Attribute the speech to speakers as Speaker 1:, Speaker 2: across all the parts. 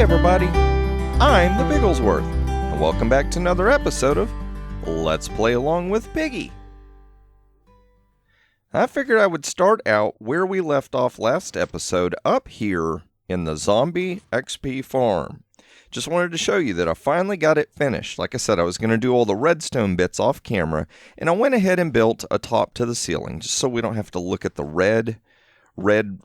Speaker 1: everybody, I'm the Pigglesworth, and welcome back to another episode of Let's Play Along with Piggy. I figured I would start out where we left off last episode, up here in the zombie XP farm. Just wanted to show you that I finally got it finished. Like I said, I was going to do all the redstone bits off camera, and I went ahead and built a top to the ceiling, just so we don't have to look at the red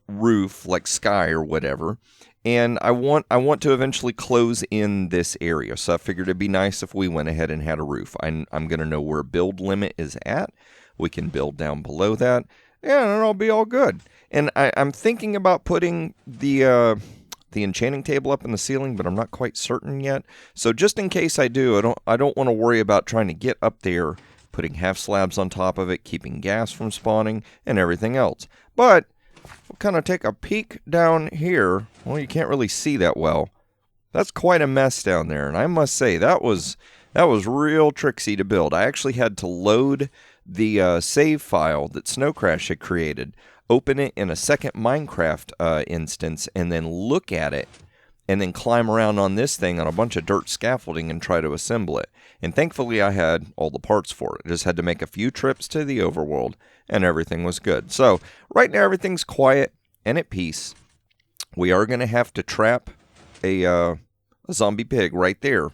Speaker 1: roof like sky or whatever. And I want to eventually close in this area, so I figured it'd be nice if we went ahead and had a roof. I'm going to know where build limit is at. We can build down below that, and it'll be all good. And I'm thinking about putting the enchanting table up in the ceiling, but I'm not quite certain yet. So just in case I do, I don't want to worry about trying to get up there, putting half slabs on top of it, keeping gas from spawning, and everything else. But we'll kind of take a peek down here. Well, you can't really see that well. That's quite a mess down there, and I must say that was real tricksy to build. I actually had to load the save file that Snow Crash had created, open it in a second Minecraft instance, and then look at it, and then climb around on this thing on a bunch of dirt scaffolding and try to assemble it. And thankfully I had all the parts for it. I just had to make a few trips to the overworld, and everything was good. So right now everything's quiet and at peace. We are going to have to trap a zombie pig right there,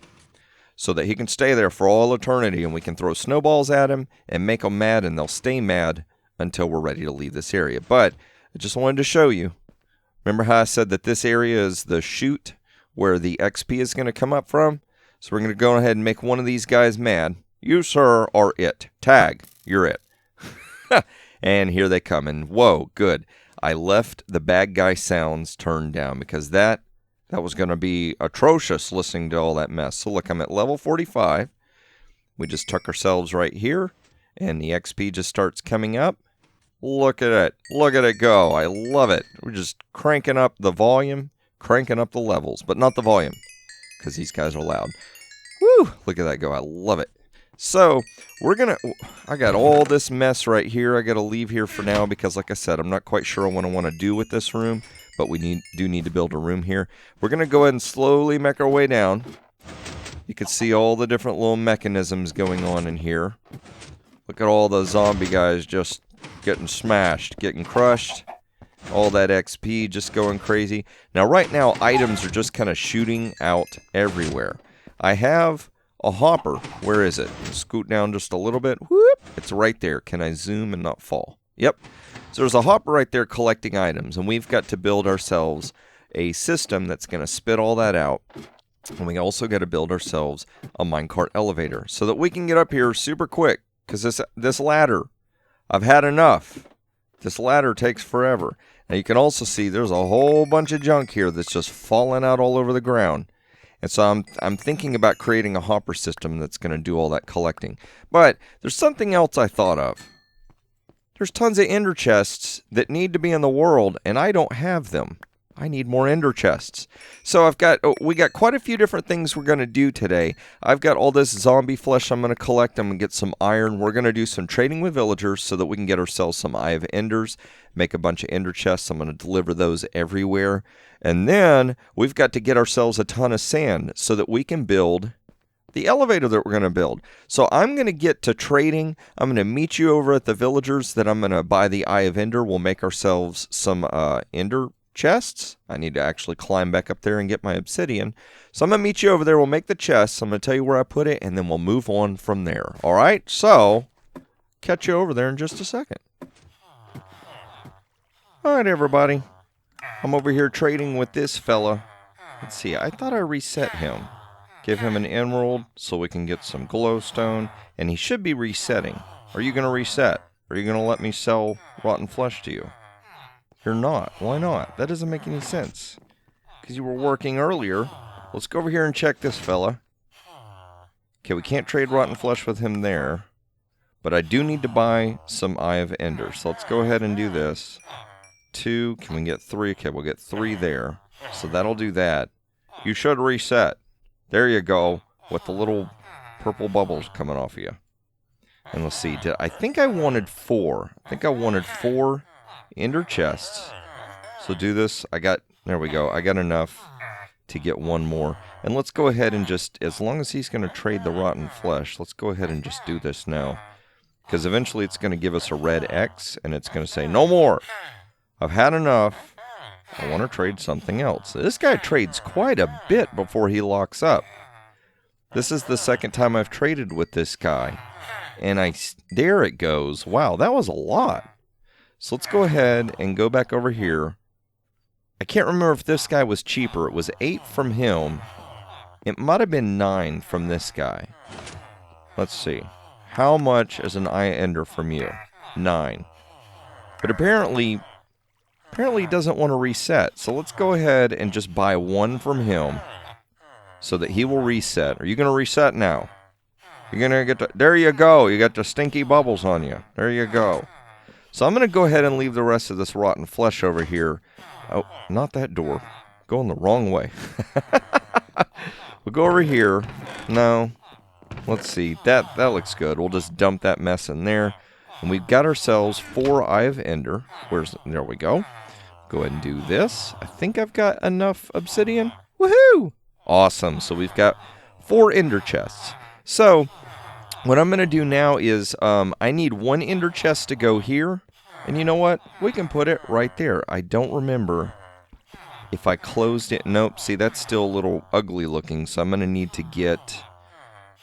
Speaker 1: so that he can stay there for all eternity, and we can throw snowballs at him and make them mad, and they'll stay mad until we're ready to leave this area. But I just wanted to show you. Remember how I said that this area is the chute where the XP is going to come up from? So we're going to go ahead and make one of these guys mad. You, sir, are it. Tag, you're it. And here they come. And whoa, good. I left the bad guy sounds turned down, because that was going to be atrocious listening to all that mess. So look, I'm at level 45. We just tuck ourselves right here, and the XP just starts coming up. Look at it. Look at it go. I love it. We're just cranking up the volume, cranking up the levels, but not the volume, because these guys are loud. Woo! Look at that go. I love it. So I got all this mess right here. I got to leave here for now, because like I said, I'm not quite sure what I want to do with this room. But we do need to build a room here. We're going to go ahead and slowly make our way down. You can see all the different little mechanisms going on in here. Look at all the zombie guys just getting smashed, getting crushed. All that XP just going crazy. Now, right now, items are just kind of shooting out everywhere. I have a hopper. Where is it? Scoot down just a little bit. Whoop! It's right there. Can I zoom and not fall? Yep. So there's a hopper right there collecting items, and we've got to build ourselves a system that's going to spit all that out. And we also got to build ourselves a minecart elevator so that we can get up here super quick, because this ladder, I've had enough. This ladder takes forever. Now you can also see there's a whole bunch of junk here that's just falling out all over the ground. And so I'm thinking about creating a hopper system that's going to do all that collecting. But there's something else I thought of. There's tons of ender chests that need to be in the world, and I don't have them. I need more ender chests. So we got quite a few different things we're going to do today. I've got all this zombie flesh I'm going to collect. I'm going to get some iron. We're going to do some trading with villagers so that we can get ourselves some Eye of Enders, make a bunch of ender chests. I'm going to deliver those everywhere. And then we've got to get ourselves a ton of sand so that we can build the elevator that we're going to build. So I'm going to get to trading. I'm going to meet you over at the villagers that I'm going to buy the Eye of Ender. We'll make ourselves some ender chests. I need to actually climb back up there and get my obsidian. So I'm going to meet you over there. We'll make the chests. I'm going to tell you where I put it, and then we'll move on from there. All right? So catch you over there in just a second. All right, everybody. I'm over here trading with this fella. Let's see. I thought I reset him. Give him an emerald so we can get some glowstone, and he should be resetting. Are you going to reset? Are you going to let me sell rotten flesh to you? You're not. Why not? That doesn't make any sense. Because you were working earlier. Let's go over here and check this fella. Okay, we can't trade rotten flesh with him there, but I do need to buy some Eye of Ender. So let's go ahead and do this. 2, can we get 3? Okay, we'll get 3 there. So that'll do that. You should reset. There you go, with the little purple bubbles coming off of you. And let's see, I think I wanted 4. I think I wanted 4 ender chests. So do this. There we go. I got enough to get one more. And let's go ahead and just, as long as he's going to trade the rotten flesh, let's go ahead and just do this now. Because eventually it's going to give us a red X, and it's going to say, no more. I've had enough. I want to trade something else. This guy trades quite a bit before he locks up. This is the second time I've traded with this guy. And there it goes. Wow, that was a lot. So let's go ahead and go back over here. I can't remember if this guy was cheaper. It was 8 from him. It might have been 9 from this guy. Let's see. How much is an eye ender from you? 9. But apparently he doesn't want to reset. So let's go ahead and just buy 1 from him so that he will reset. Are you going to reset now? You're going to get the... There you go. You got the stinky bubbles on you. There you go. So I'm going to go ahead and leave the rest of this rotten flesh over here. Oh, not that door. Going the wrong way. We'll go over here. No. Let's see. That looks good. We'll just dump that mess in there. And we've got ourselves 4 Eye of Ender. There we go. Go ahead and do this. I think I've got enough obsidian. Woohoo! Awesome. So we've got 4 ender chests. So what I'm going to do now is I need 1 ender chest to go here. And you know what? We can put it right there. I don't remember if I closed it. Nope. See, that's still a little ugly looking. So I'm going to need to get...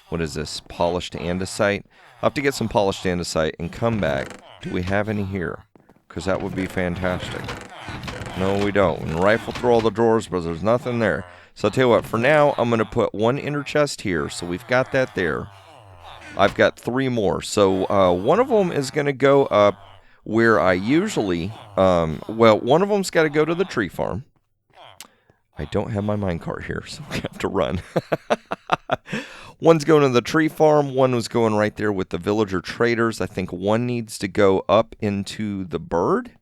Speaker 1: What is this? Polished andesite? I'll have to get some polished andesite and come back. Do we have any here? Because that would be fantastic. No, we don't. And rifle through all the drawers, but there's nothing there. So I'll tell you what. For now, I'm going to put 1 ender chest here. So we've got that there. I've got 3 more. So one of them is going to go up where I usually... well, one of them's got to go to the tree farm. I don't have my minecart here, so I have to run. One's going to the tree farm. One was going right there with the villager traders. I think one needs to go up into the bird.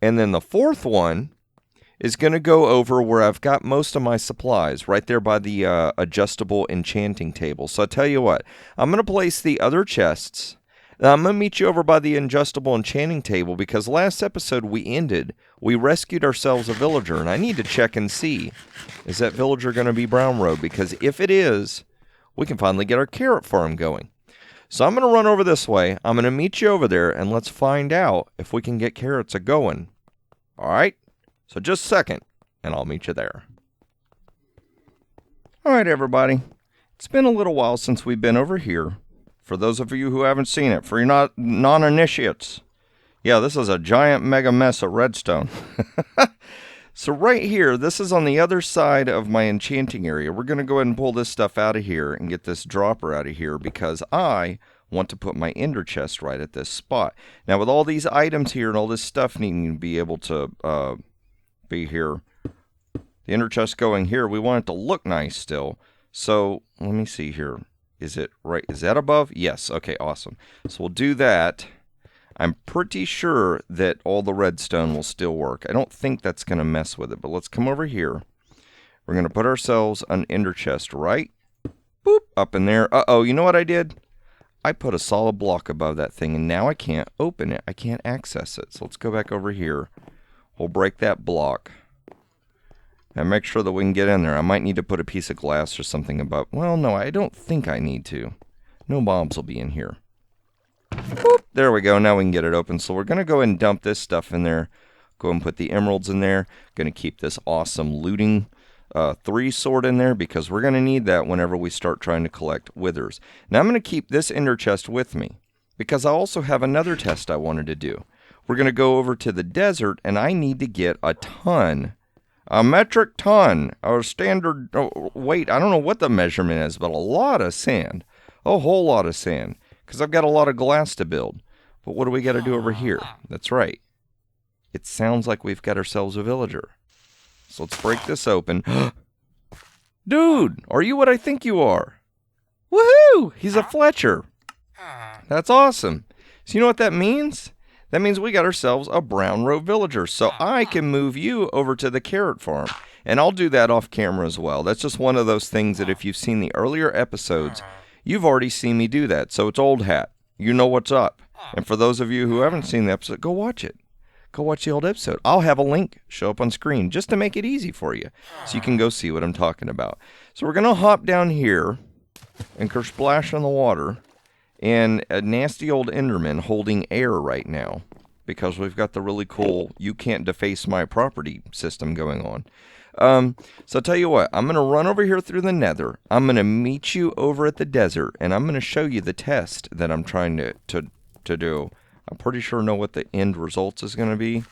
Speaker 1: And then the 4th one is going to go over where I've got most of my supplies, right there by the adjustable enchanting table. So I'll tell you what, I'm going to place the other chests. Now, I'm going to meet you over by the adjustable enchanting table because last episode we rescued ourselves a villager, and I need to check and see, is that villager going to be brown robe? Because if it is, we can finally get our carrot farm going. So I'm going to run over this way. I'm going to meet you over there, and let's find out if we can get carrots a-going. All right? So just a second, and I'll meet you there. All right, everybody. It's been a little while since we've been over here. For those of you who haven't seen it, for your non-initiates. Yeah, this is a giant mega mess of redstone. So right here, this is on the other side of my enchanting area. We're going to go ahead and pull this stuff out of here and get this dropper out of here because I want to put my ender chest right at this spot. Now, with all these items here and all this stuff needing to be able to be here, the ender chest going here, we want it to look nice still. So, let me see here. Is it right? Is that above? Yes. Okay, awesome. So we'll do that. I'm pretty sure that all the redstone will still work. I don't think that's going to mess with it, but let's come over here. We're going to put ourselves an ender chest right boop up in there. Uh-oh, you know what I did? I put a solid block above that thing, and now I can't open it. I can't access it. So let's go back over here. We'll break that block. And make sure that we can get in there. I might need to put a piece of glass or something above. Well, no, I don't think I need to. No mobs will be in here. Boop, there we go. Now we can get it open. So we're going to go ahead and dump this stuff in there. Go and put the emeralds in there. Going to keep this awesome looting 3 sword in there because we're going to need that whenever we start trying to collect withers. Now I'm going to keep this ender chest with me because I also have another test I wanted to do. We're going to go over to the desert and I need to get a metric ton, or standard weight. I don't know what the measurement is, but a lot of sand. A whole lot of sand. Because I've got a lot of glass to build. But what do we got to do over here? That's right. It sounds like we've got ourselves a villager. So let's break this open. Dude, are you what I think you are? Woohoo! He's a Fletcher. That's awesome. So you know what that means? That means we got ourselves a brown robe villager. So I can move you over to the carrot farm. And I'll do that off camera as well. That's just one of those things that if you've seen the earlier episodes, you've already seen me do that. So it's old hat. You know what's up. And for those of you who haven't seen the episode, go watch it. go watch the old episode. I'll have a link show up on screen just to make it easy for you so you can go see what I'm talking about. So we're going to hop down here and splash on the water, and a nasty old Enderman holding air right now because we've got the really cool you can't deface my property system going on. So I'll tell you what, I'm going to run over here through the nether. I'm going to meet you over at the desert, and I'm going to show you the test that I'm trying to do. I'm pretty sure know what the end results is going to be,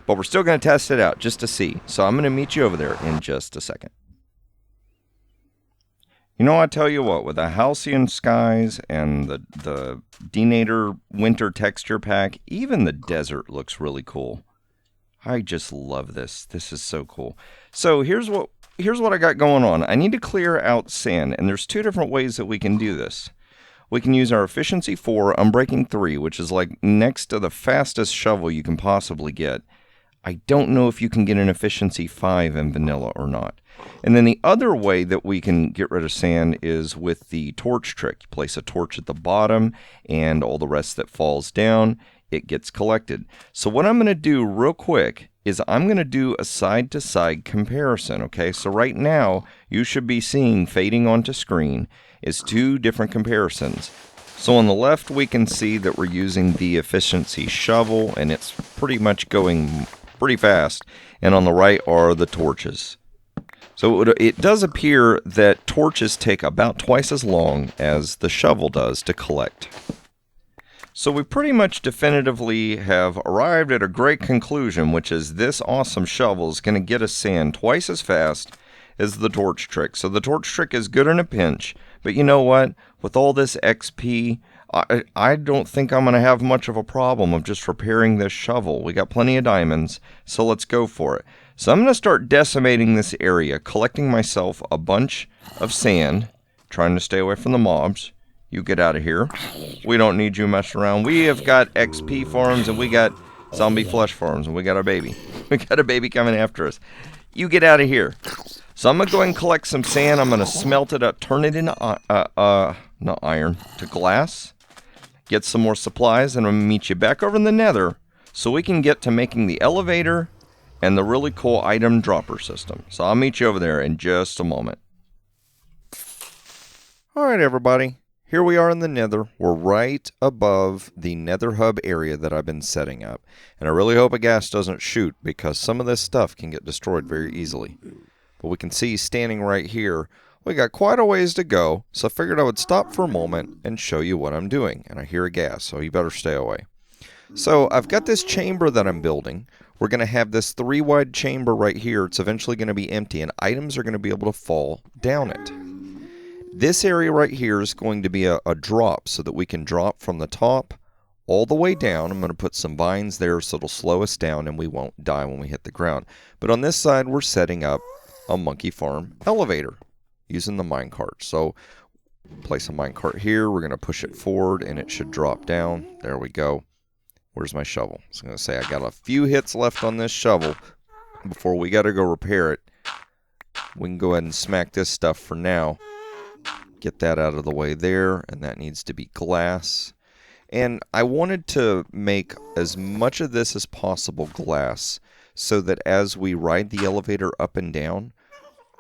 Speaker 1: but we're still going to test it out just to see. So I'm going to meet you over there in just a second. You know, I tell you what, with the halcyon skies and the Denator winter texture pack, even the desert looks really cool. I just love this. This is so cool. So here's what I got going on. I need to clear out sand, and there's two different ways that we can do this. We can use our efficiency 4, unbreaking 3, which is like next to the fastest shovel you can possibly get. I don't know if you can get an efficiency 5 in vanilla or not. And then the other way that we can get rid of sand is with the torch trick. You place a torch at the bottom, and all the rest that falls down, it gets collected. So what I'm going to do real quick is I'm going to do a side-to-side comparison, okay? So right now, you should be seeing fading onto screen is two different comparisons. So on the left, we can see that we're using the efficiency shovel, and it's pretty much going pretty fast. And on the right are the torches. So it does appear that torches take about twice as long as the shovel does to collect. So we pretty much definitively have arrived at a great conclusion, which is this awesome shovel is going to get us sand twice as fast as the torch trick. So the torch trick is good in a pinch, but you know what? With all this XP, I don't think I'm going to have much of a problem of just repairing this shovel. We got plenty of diamonds, so let's go for it. So I'm going to start decimating this area, collecting myself a bunch of sand, trying to stay away from the mobs. You get out of here. We don't need you messing around. We have got XP farms, and we got zombie flesh farms, and we got a baby. We got a baby coming after us. You get out of here. So I'm going to go ahead and collect some sand. I'm going to smelt it up, turn it into, not iron, to glass. Get some more supplies, and I'm going to meet you back over in the nether so we can get to making the elevator and the really cool item dropper system. So I'll meet you over there in just a moment. Alright everybody, here we are in the nether. We're right above the nether hub area that I've been setting up. And I really hope a ghast doesn't shoot, because some of this stuff can get destroyed very easily. But we can see standing right here, we got quite a ways to go, so I figured I would stop for a moment and show you what I'm doing. And I hear a ghast, so you better stay away. So I've got this chamber that I'm building. We're going to have this 3-wide chamber right here. It's eventually going to be empty, and items are going to be able to fall down it. This area right here is going to be a drop, so that we can drop from the top all the way down. I'm going to put some vines there so it'll slow us down and we won't die when we hit the ground. But on this side, we're setting up a monkey farm elevator using the minecart. So place a minecart here. We're going to push it forward, and it should drop down. There we go. Where's my shovel? So I'm going to say I got a few hits left on this shovel before we got to go repair it. We can go ahead and smack this stuff for now. Get that out of the way there, and that needs to be glass. And I wanted to make as much of this as possible glass, so that as we ride the elevator up and down,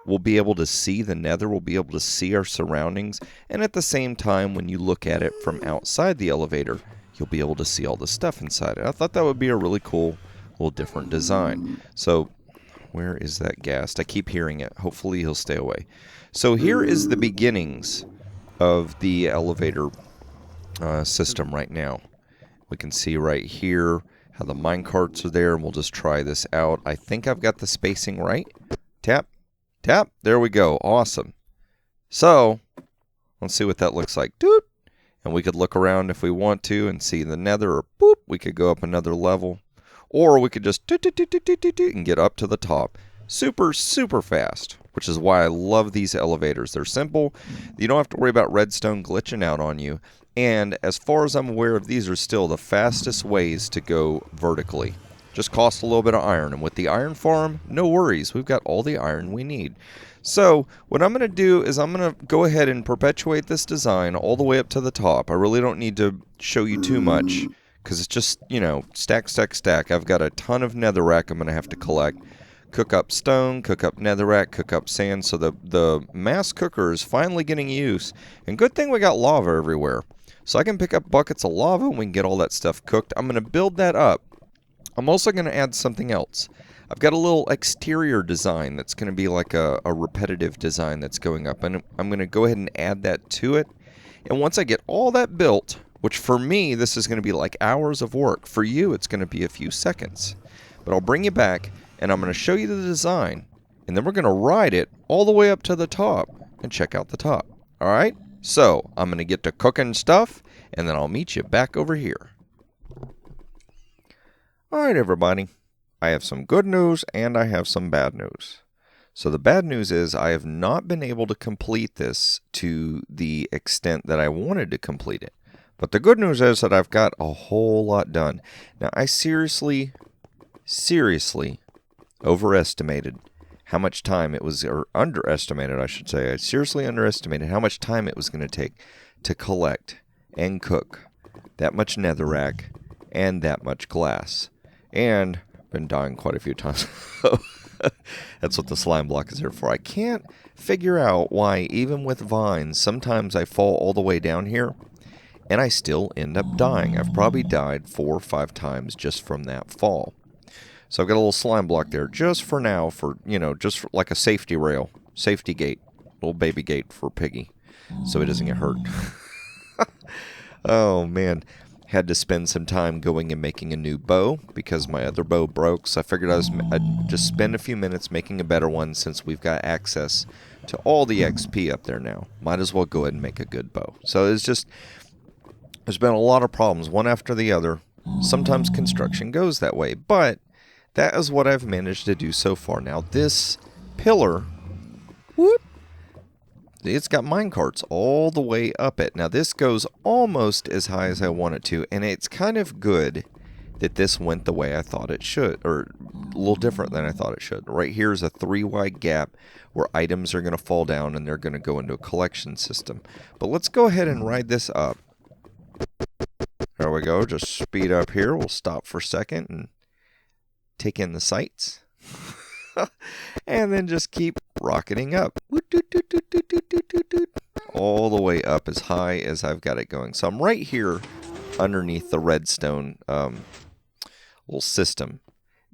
Speaker 1: we'll be able to see the nether, we'll be able to see our surroundings, and at the same time, when you look at it from outside the elevator, you'll be able to see all the stuff inside it. I thought that would be a really cool, little different design. So, where is that ghast? I keep hearing it. Hopefully he'll stay away. So here is the beginnings of the elevator system right now. We can see right here how the minecarts are there, and we'll just try this out. I think I've got the spacing right. Tap, tap, there we go. Awesome. So, let's see what that looks like. Doot. And we could look around if we want to and see the nether, or boop, we could go up another level. Or we could just and get up to the top. Super, super fast, which is why I love these elevators. They're simple. You don't have to worry about redstone glitching out on you. And as far as I'm aware of, these are still the fastest ways to go vertically. Just cost a little bit of iron. And with the iron farm, no worries. We've got all the iron we need. So what I'm going to do is I'm going to go ahead and perpetuate this design all the way up to the top. I really don't need to show you too much, because it's just, you know, stack, stack, stack. I've got a ton of netherrack I'm going to have to collect. Cook up stone, cook up netherrack, cook up sand. So the mass cooker is finally getting use. And good thing we got lava everywhere. So I can pick up buckets of lava and we can get all that stuff cooked. I'm going to build that up. I'm also going to add something else. I've got a little exterior design that's going to be like a repetitive design that's going up. And I'm going to go ahead and add that to it. And once I get all that built, which for me, this is going to be like hours of work. For you, it's going to be a few seconds. But I'll bring you back, and I'm going to show you the design. And then we're going to ride it all the way up to the top and check out the top. All right? So I'm going to get to cooking stuff, and then I'll meet you back over here. All right, everybody. I have some good news, and I have some bad news. So the bad news is I have not been able to complete this to the extent that I wanted to complete it. But the good news is that I've got a whole lot done. Now, I seriously overestimated how much time it was, or underestimated, I should say. I seriously underestimated how much time it was going to take to collect and cook that much netherrack and that much glass. And I've been dying quite a few times. That's what the slime block is here for. I can't figure out why, even with vines, sometimes I fall all the way down here, and I still end up dying. I've probably died 4 or 5 times just from that fall. So I've got a little slime block there just for now, for, you know, just for like a safety rail, safety gate, little baby gate for Piggy, so he doesn't get hurt. Oh, man. Had to spend some time going and making a new bow because my other bow broke. So I figured I'd just spend a few minutes making a better one since we've got access to all the XP up there now. Might as well go ahead and make a good bow. So it's just, there's been a lot of problems, one after the other. Sometimes construction goes that way, but that is what I've managed to do so far. Now this pillar, whoop, it's got minecarts all the way up it. Now this goes almost as high as I want it to, and it's kind of good that this went the way I thought it should, or a little different than I thought it should. Right here is a 3-wide gap where items are going to fall down and they're going to go into a collection system. But let's go ahead and ride this up. There we go. Just speed up here. We'll stop for a second and take in the sights. And then just keep rocketing up. All the way up as high as I've got it going. So I'm right here underneath the redstone little system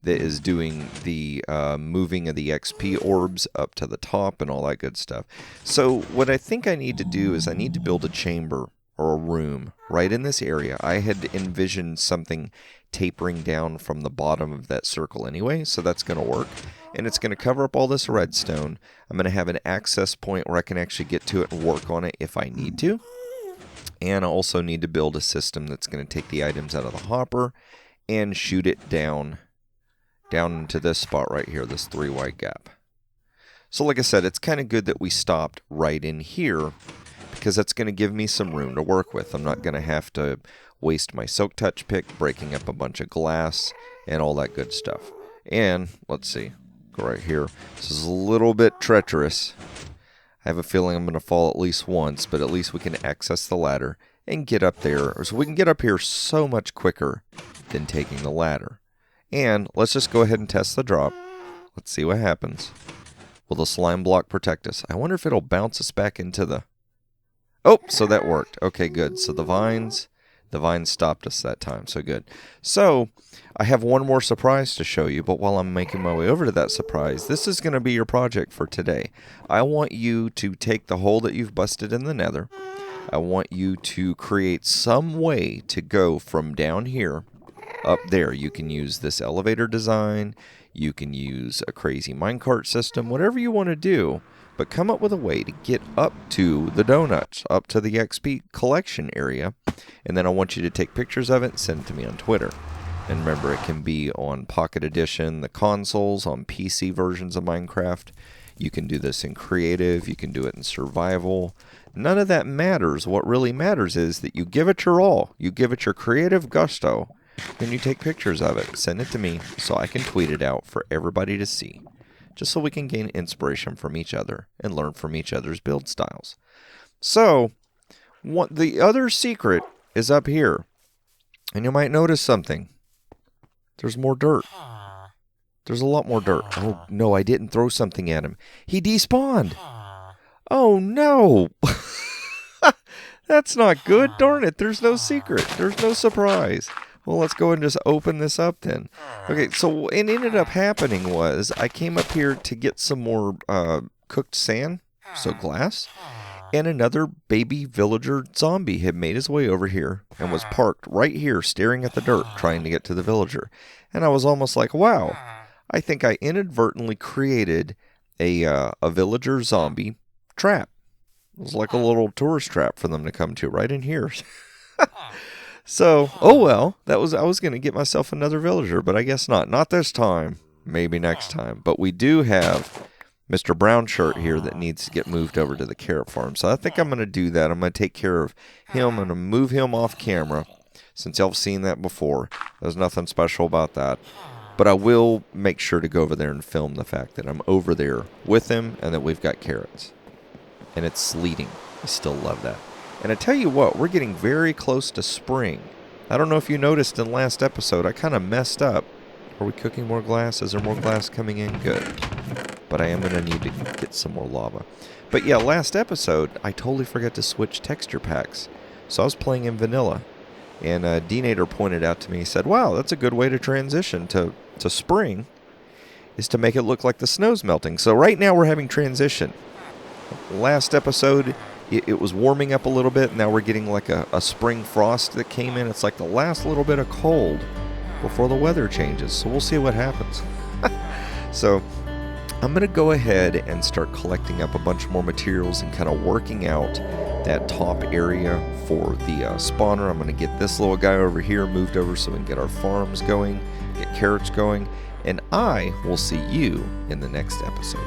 Speaker 1: that is doing the moving of the XP orbs up to the top and all that good stuff. So what I think I need to do is I need to build a chamber or a room right in this area. I had envisioned something tapering down from the bottom of that circle anyway, so that's going to work. And it's going to cover up all this redstone. I'm going to have an access point where I can actually get to it and work on it if I need to. And I also need to build a system that's going to take the items out of the hopper and shoot it down into this spot right here, this 3-wide gap. So like I said, it's kind of good that we stopped right in here because that's going to give me some room to work with. I'm not going to have to waste my silk touch pick breaking up a bunch of glass and all that good stuff. And let's see. Go right here. This is a little bit treacherous. I have a feeling I'm going to fall at least once, but at least we can access the ladder and get up there. So we can get up here so much quicker than taking the ladder. And let's just go ahead and test the drop. Let's see what happens. Will the slime block protect us? I wonder if it'll bounce us back into the... Oh, so that worked. Okay, good. So the vines stopped us that time, so good. So I have one more surprise to show you, but while I'm making my way over to that surprise, this is going to be your project for today. I want you to take the hole that you've busted in the nether. I want you to create some way to go from down here up there. You can use this elevator design. You can use a crazy minecart system, whatever you want to do. But come up with a way to get up to the donuts, up to the XP collection area. And then I want you to take pictures of it and send it to me on Twitter. And remember, it can be on Pocket Edition, the consoles, on PC versions of Minecraft. You can do this in creative. You can do it in survival. None of that matters. What really matters is that you give it your all. You give it your creative gusto. Then you take pictures of it. Send it to me so I can tweet it out for everybody to see. Just so we can gain inspiration from each other and learn from each other's build styles. So, the other secret is up here. And you might notice something. There's more dirt. There's a lot more dirt. Oh, no, I didn't throw something at him. He despawned. Oh, no. That's not good. Darn it. There's no secret. There's no surprise. Well, let's go and just open this up then. Okay, so what ended up happening was I came up here to get some more cooked sand, so glass, and another baby villager zombie had made his way over here and was parked right here staring at the dirt trying to get to the villager. And I was almost like, wow, I think I inadvertently created a villager zombie trap. It was like a little tourist trap for them to come to right in here. So, oh well, I was going to get myself another villager, but I guess not. Not this time. Maybe next time. But we do have Mr. Brown Shirt here that needs to get moved over to the carrot farm. So I think I'm going to do that. I'm going to take care of him. I'm going to move him off camera since y'all have seen that before. There's nothing special about that. But I will make sure to go over there and film the fact that I'm over there with him and that we've got carrots. And it's sleeting. I still love that. And I tell you what, we're getting very close to spring. I don't know if you noticed in last episode, I kind of messed up. Are we cooking more glass? Is there more glass coming in? Good. But I am going to need to get some more lava. But yeah, last episode, I totally forgot to switch texture packs. So I was playing in vanilla. And D-Nader pointed out to me, he said, wow, that's a good way to transition to spring, is to make it look like the snow's melting. So right now we're having transition. Last episode, it was warming up a little bit. Now we're getting like a spring frost that came in. It's like the last little bit of cold before the weather changes. So we'll see what happens. So I'm going to go ahead and start collecting up a bunch more materials and kind of working out that top area for the spawner. I'm going to get this little guy over here moved over so we can get our farms going, get carrots going, and I will see you in the next episode.